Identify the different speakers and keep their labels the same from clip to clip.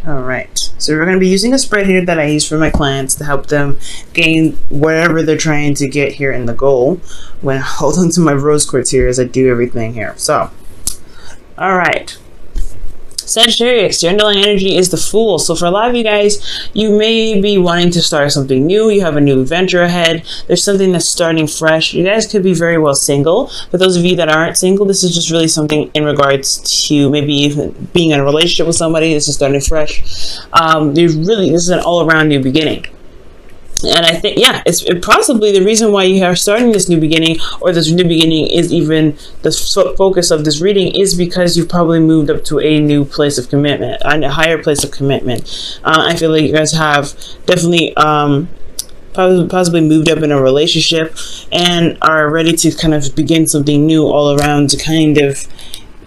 Speaker 1: All right, so we're going to be using a spread here that I use for my clients to help them gain whatever they're trying to get here in the goal. I'm going to hold on to my rose quartz here as I do everything here. So, all right. Sagittarius, your underlying energy is the Fool. So for a lot of you guys, you may be wanting to start something new. You have a new venture ahead. There's something that's starting fresh. You guys could be very well single. For those of you that aren't single, this is just really something in regards to maybe even being in a relationship with somebody. This is starting fresh. This is an all-around new beginning. And I think, yeah, it's possibly the reason why you are starting this new beginning, or this new beginning is even the focus of this reading, is because you've probably moved up to a new place of commitment, a higher place of commitment. I feel like you guys have definitely possibly moved up in a relationship and are ready to kind of begin something new all around, to kind of,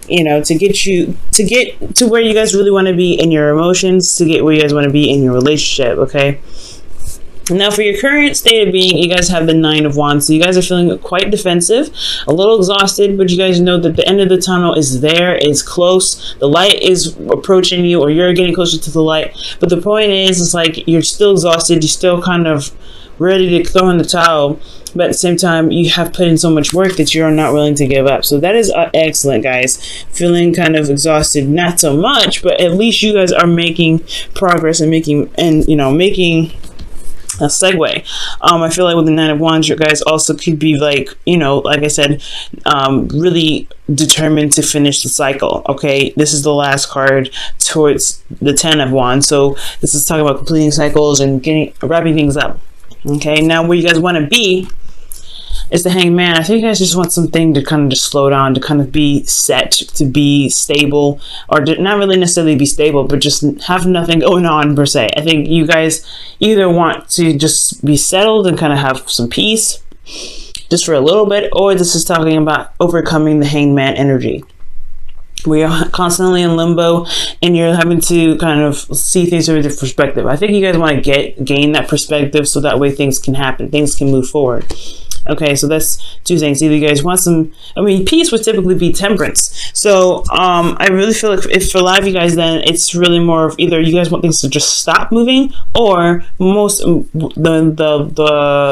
Speaker 1: you know, to get to where you guys really want to be in your emotions, to get where you guys want to be in your relationship. Okay. Now, for your current state of being, you guys have the Nine of Wands. So you guys are feeling quite defensive, a little exhausted, but you guys know that the end of the tunnel is there, is close. The light is approaching you, or you're getting closer to the light. But the point is, it's like you're still exhausted. You're still kind of ready to throw in the towel. But at the same time, you have put in so much work that you're not willing to give up. So that is excellent, guys. Feeling kind of exhausted, not so much, but at least you guys are making progress and making a segue. I feel like with the Nine of Wands, you guys also could be like, you know, like I said, really determined to finish the cycle. Okay, this is the last card towards the Ten of Wands. So this is talking about completing cycles and wrapping things up. Okay, now where you guys want to be is the Hangman. I think you guys just want something to kind of just slow down, to kind of be set, to be stable, or to not really necessarily be stable, but just have nothing going on per se. I think you guys either want to just be settled and kind of have some peace just for a little bit, or this is talking about overcoming the Hangman energy. We are constantly in limbo, and you're having to kind of see things from a different perspective. I think you guys want to gain that perspective, so that way things can happen, things can move forward. Okay, so that's two things. Either you guys want some, peace would typically be temperance. So I really feel like if for a lot of you guys, then it's really more of either you guys want things to just stop moving, or the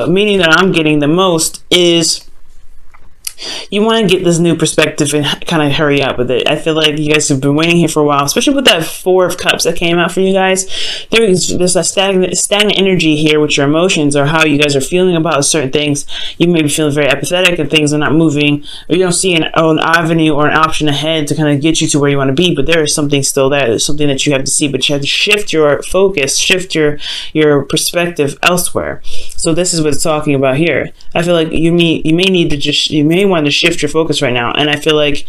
Speaker 1: meaning that I'm getting the most is you want to get this new perspective and kind of hurry up with it. I feel like you guys have been waiting here for a while, especially with that Four of Cups that came out for you guys. There's a stagnant energy here with your emotions, or how you guys are feeling about certain things. You may be feeling very apathetic and things are not moving, or you don't see an avenue or an option ahead to kind of get you to where you want to be, but there is something still there. There's something that you have to see, but you have to shift your focus, shift your perspective elsewhere. So this is what it's talking about here. I feel like you may want to shift your focus right now, and I feel like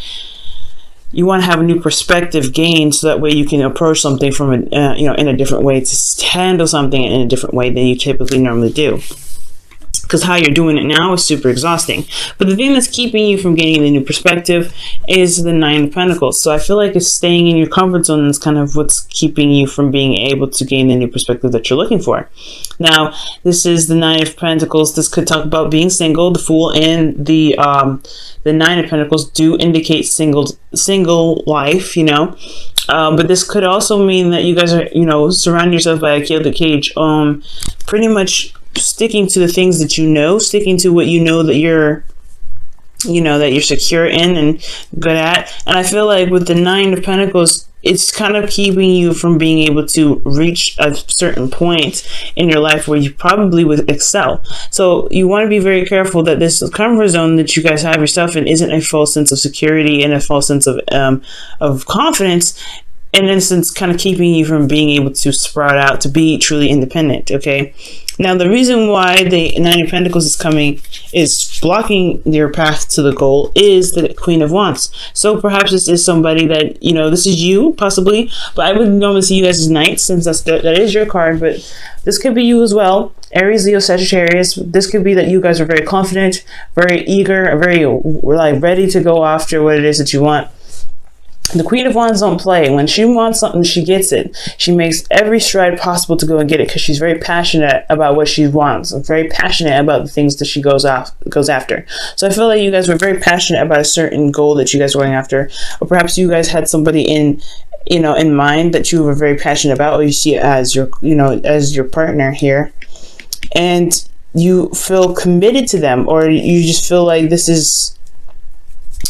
Speaker 1: you want to have a new perspective gained, so that way you can approach something from in a different way, to handle something in a different way than you typically normally do. Because how you're doing it now is super exhausting. But the thing that's keeping you from gaining the new perspective is the Nine of Pentacles. So I feel like it's staying in your comfort zone is kind of what's keeping you from being able to gain the new perspective that you're looking for. Now, this is the Nine of Pentacles. This could talk about being single. The Fool and the Nine of Pentacles do indicate single life, but this could also mean that you guys are, surround yourself by a gilded cage, pretty much sticking to the things that sticking to what that you're secure in and good at. And I feel like with the Nine of Pentacles, it's kind of keeping you from being able to reach a certain point in your life where you probably would excel. So you want to be very careful that this comfort zone that you guys have yourself in isn't a false sense of security and a false sense of confidence, in essence, kind of keeping you from being able to sprout out to be truly independent. Okay. Now, the reason why the Nine of Pentacles is blocking your path to the goal is the Queen of Wands. So perhaps this is somebody that, this is you, possibly, but I would normally see you guys as Knights, since that is your card, but this could be you as well. Aries, Leo, Sagittarius. This could be that you guys are very confident, very eager, very ready to go after what it is that you want. The Queen of Wands don't play. When she wants something, she gets it. She makes every stride possible to go and get it, because she's very passionate about what she wants, and very passionate about the things that she goes after. So I feel like you guys were very passionate about a certain goal that you guys were going after, or perhaps you guys had somebody in in mind that you are very passionate about, or you see it as your, as your partner here, and you feel committed to them, or you just feel like this is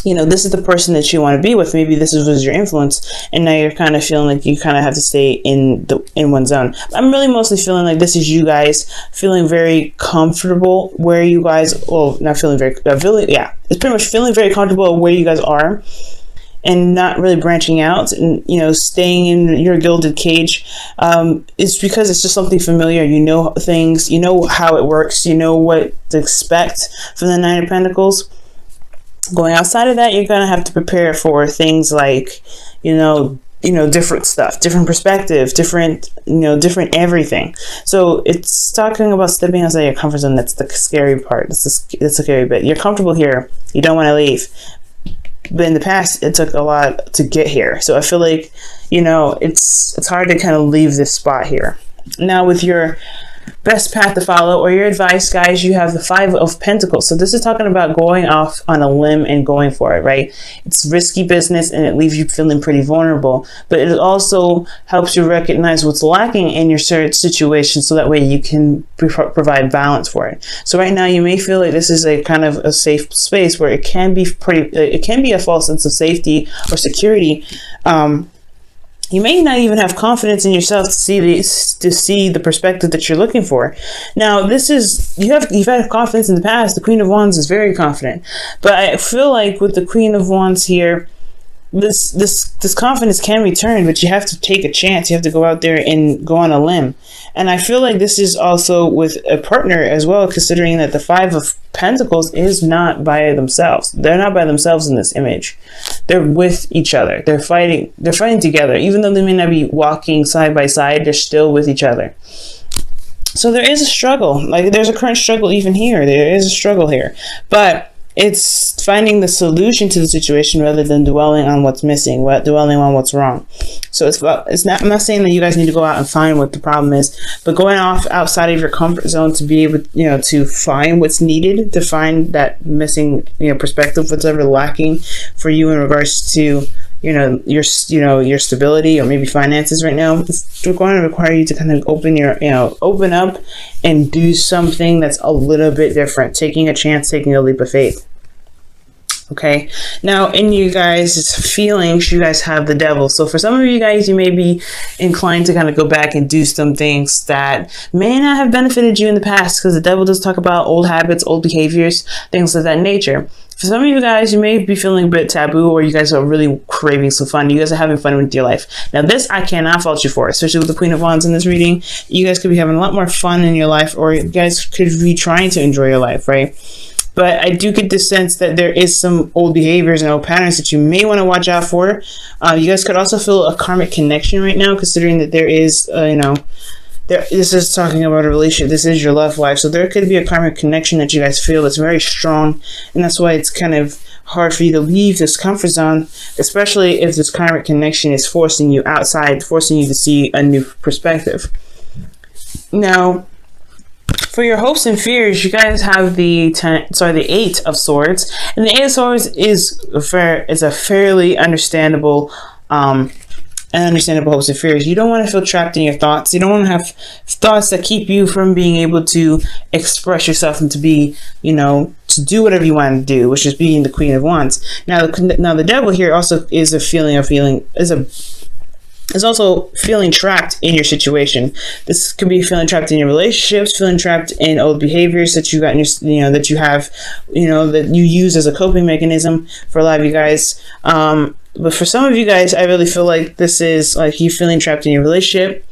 Speaker 1: the person that you want to be with. Maybe this was your influence, and now you're kind of feeling like you kind of have to stay in one zone. I'm really mostly feeling like this is you guys feeling very comfortable where you guys, well, not feeling very, yeah, it's pretty much feeling very comfortable where you guys are, and not really branching out, and staying in your gilded cage. It's because it's just something familiar. You know things, you know how it works, you know what to expect from the Nine of Pentacles. Going outside of that, you're gonna have to prepare for things like different stuff, different perspective, different everything. So it's talking about stepping outside your comfort zone. That's the scary part. That's the scary bit. You're comfortable here, you don't want to leave, but in the past it took a lot to get here. So I feel like it's hard to kind of leave this spot here. Now, with your best path to follow, or your advice, guys, you have the Five of Pentacles. So this is talking about going off on a limb and going for it, right? It's risky business, and it leaves you feeling pretty vulnerable, but it also helps you recognize what's lacking in your certain situation, so that way you can provide balance for it. So right now you may feel like this is a kind of a safe space where it can be a false sense of safety or security. You may not even have confidence in yourself to see the perspective that you're looking for. Now, you've had confidence in the past. The Queen of Wands is very confident, but I feel like with the Queen of Wands here, this confidence can return, but you have to take a chance. You have to go out there and go on a limb. And I feel like this is also with a partner as well, considering that the Five of Pentacles is not by themselves. They're not by themselves in this image. They're with each other. They're fighting together. Even though they may not be walking side by side, they're still with each other. So there is a struggle. Like, there's a current struggle even here. There is a struggle here. But it's finding the solution to the situation rather than dwelling on what's missing, dwelling on what's wrong. So I'm not saying that you guys need to go out and find what the problem is, but going off outside of your comfort zone to be able, to find what's needed, to find that missing, perspective, what's ever lacking for you in regards to, your stability or maybe finances right now. It's going to require you to kind of open up and do something that's a little bit different, taking a chance, taking a leap of faith. Okay, now in you guys' feelings, you guys have the Devil. So for some of you guys, you may be inclined to kind of go back and do some things that may not have benefited you in the past, because the Devil does talk about old habits, old behaviors, things of that nature. For some of you guys, you may be feeling a bit taboo, or you guys are really craving some fun. You guys are having fun with your life. Now, this I cannot fault you for, especially with the Queen of Wands in this reading. You guys could be having a lot more fun in your life, or you guys could be trying to enjoy your life, right? But I do get the sense that there is some old behaviors and old patterns that you may want to watch out for. You guys could also feel a karmic connection right now, considering that there is, this is talking about a relationship. This is your love life. So there could be a karmic connection that you guys feel that's very strong. And that's why it's kind of hard for you to leave this comfort zone, especially if this karmic connection is forcing you outside, forcing you to see a new perspective. Now, for your hopes and fears, you guys have the Eight of Swords, and the Eight of Swords is a fairly understandable hopes and fears. You don't want to feel trapped in your thoughts. You don't want to have thoughts that keep you from being able to express yourself and to be, to do whatever you want to do, which is being the Queen of Wands. Now the Devil here also is is also feeling trapped in your situation. This could be feeling trapped in your relationships, feeling trapped in old behaviors that you got in your, that you use as a coping mechanism for a lot of you guys. But for some of you guys, I really feel like this is like you feeling trapped in your relationship.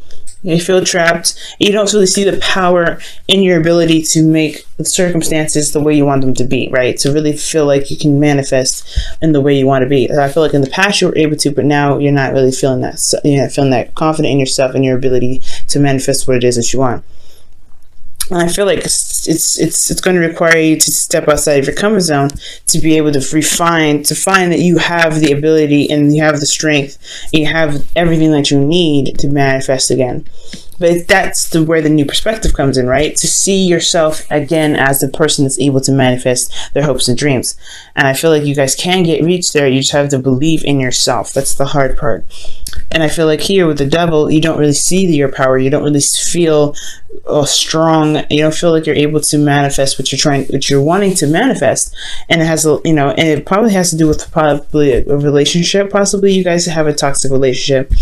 Speaker 1: You feel trapped. You don't really see the power in your ability to make the circumstances the way you want them to be, right? To really feel like you can manifest in the way you want to be. I feel like in the past you were able to, but now you're not really feeling that. You're not feeling that confident in yourself and your ability to manifest what it is that you want. And I feel like it's going to require you to step outside of your comfort zone to be able to find that you have the ability and you have the strength and you have everything that you need to manifest again. But that's where the new perspective comes in, right? To see yourself again as the person that's able to manifest their hopes and dreams. And I feel like you guys can reach there. You just have to believe in yourself. That's the hard part. And I feel like here with the devil, you don't really see your power. You don't really feel strong. You don't feel like you're able to manifest what you're wanting to manifest. And it has, and it probably has to do with probably a relationship. Possibly you guys have a toxic relationship.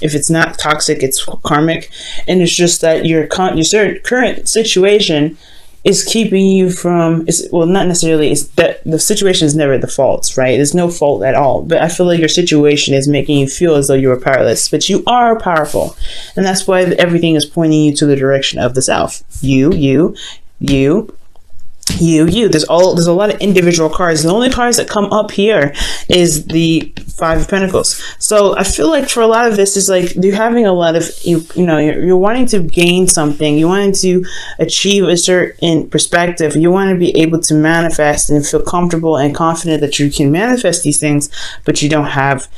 Speaker 1: If it's not toxic, it's karmic. And it's just that your current situation is keeping you from, not necessarily, it's that the situation is never the fault, right? There's no fault at all. But I feel like your situation is making you feel as though you are powerless, but you are powerful. And that's why everything is pointing you to the direction of the self. You. There's a lot of individual cards. The only cards that come up here is the Five of Pentacles. So I feel like for a lot of this is like you're having a lot of you're wanting to gain something. You wanting to achieve a certain perspective. You want to be able to manifest and feel comfortable and confident that you can manifest these things, but you don't have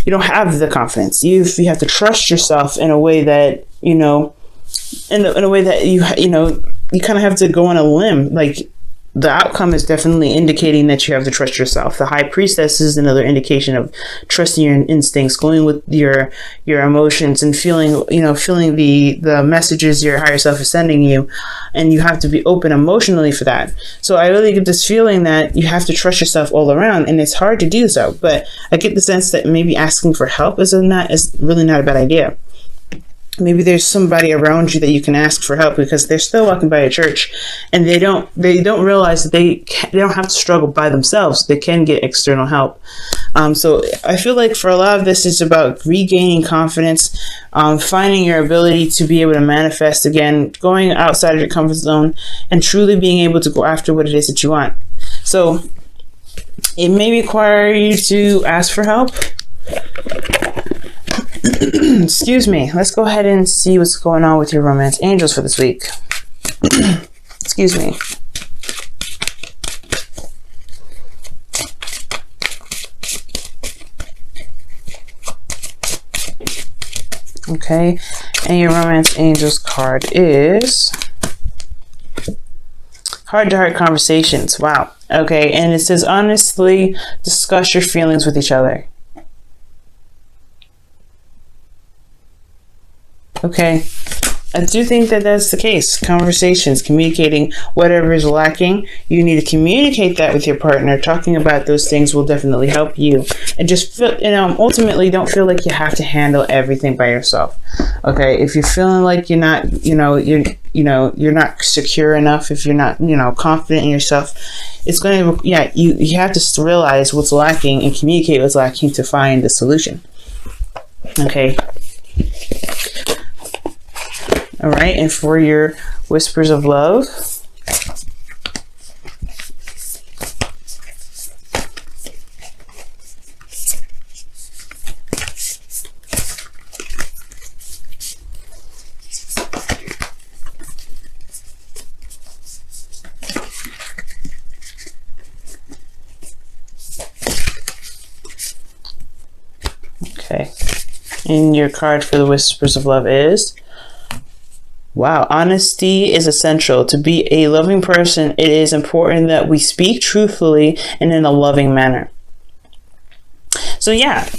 Speaker 1: the confidence. You have to trust yourself in a way that in a way that you kind of have to go on a limb. Like the outcome is definitely indicating that you have to trust yourself. The High Priestess is another indication of trusting your instincts, going with your emotions, and feeling the messages your higher self is sending you, and you have to be open emotionally for that. So I really get this feeling that you have to trust yourself all around, and it's hard to do so. But I get the sense that maybe asking for help is really not a bad idea. Maybe there's somebody around you that you can ask for help, because they're still walking by a church, and they don't realize that they don't have to struggle by themselves. They can get external help. So I feel like for a lot of this, it's about regaining confidence, finding your ability to be able to manifest again, going outside of your comfort zone, and truly being able to go after what it is that you want. So it may require you to ask for help. Excuse me. Let's go ahead and see what's going on with your romance angels for this week. Excuse me. Okay. And your romance angels card is heart-to-heart conversations. Wow. Okay. And it says honestly discuss your feelings with each other. Okay, I do think that that's the case. Conversations, communicating whatever is lacking. You need to communicate that with your partner. Talking about those things will definitely help you. And just feel, ultimately don't feel like you have to handle everything by yourself. Okay, if you're feeling like you're not, you're not secure enough, if you're not, confident in yourself, it's going to, you have to realize what's lacking and communicate what's lacking to find the solution. Okay. All right, and for your whispers of love, okay, and your card for the whispers of love is, wow, honesty is essential. To be a loving person, it is important that we speak truthfully and in a loving manner. So yeah,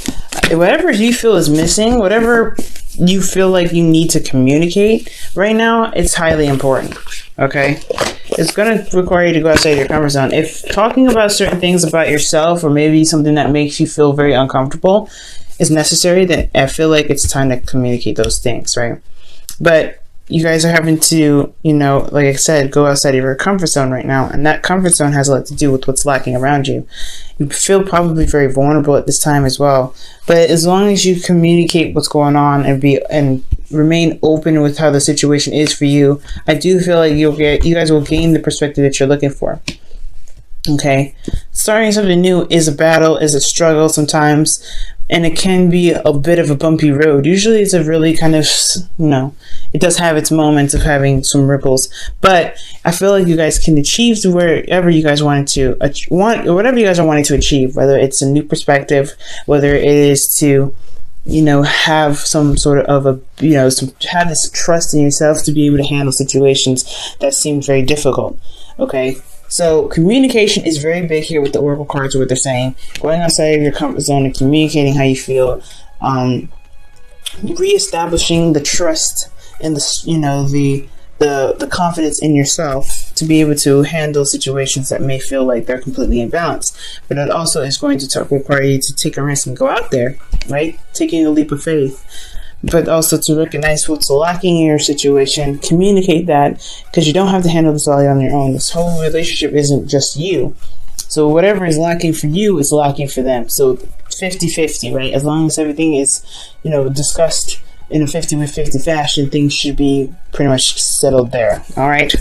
Speaker 1: whatever you feel is missing, whatever you feel like you need to communicate right now, it's highly important. Okay? It's going to require you to go outside your comfort zone. If talking about certain things about yourself, or maybe something that makes you feel very uncomfortable, is necessary, then I feel like it's time to communicate those things, right? But you guys are having to, like I said, go outside of your comfort zone right now. And that comfort zone has a lot to do with what's lacking around you. You feel probably very vulnerable at this time as well. But as long as you communicate what's going on and remain open with how the situation is for you, I do feel like you guys will gain the perspective that you're looking for. Okay? Starting something new is a battle, is a struggle sometimes. And it can be a bit of a bumpy road. Usually it's a really kind of, it does have its moments of having some ripples. But I feel like you guys can achieve wherever you guys whatever you guys are wanting to achieve, whether it's a new perspective, whether it is to, have some sort of a, have this trust in yourself to be able to handle situations that seem very difficult. Okay. So communication is very big here with the Oracle cards, what they're saying. Going outside of your comfort zone and communicating how you feel, reestablishing the trust and the confidence in yourself to be able to handle situations that may feel like they're completely imbalanced. But it also is going to require you to take a risk and go out there, right? Taking a leap of faith. But also to recognize what's lacking in your situation, communicate that, because you don't have to handle this all on your own. This whole relationship isn't just you. So whatever is lacking for you is lacking for them. So 50-50, right? As long as everything is, discussed in a 50-50 fashion, things should be pretty much settled there. All right.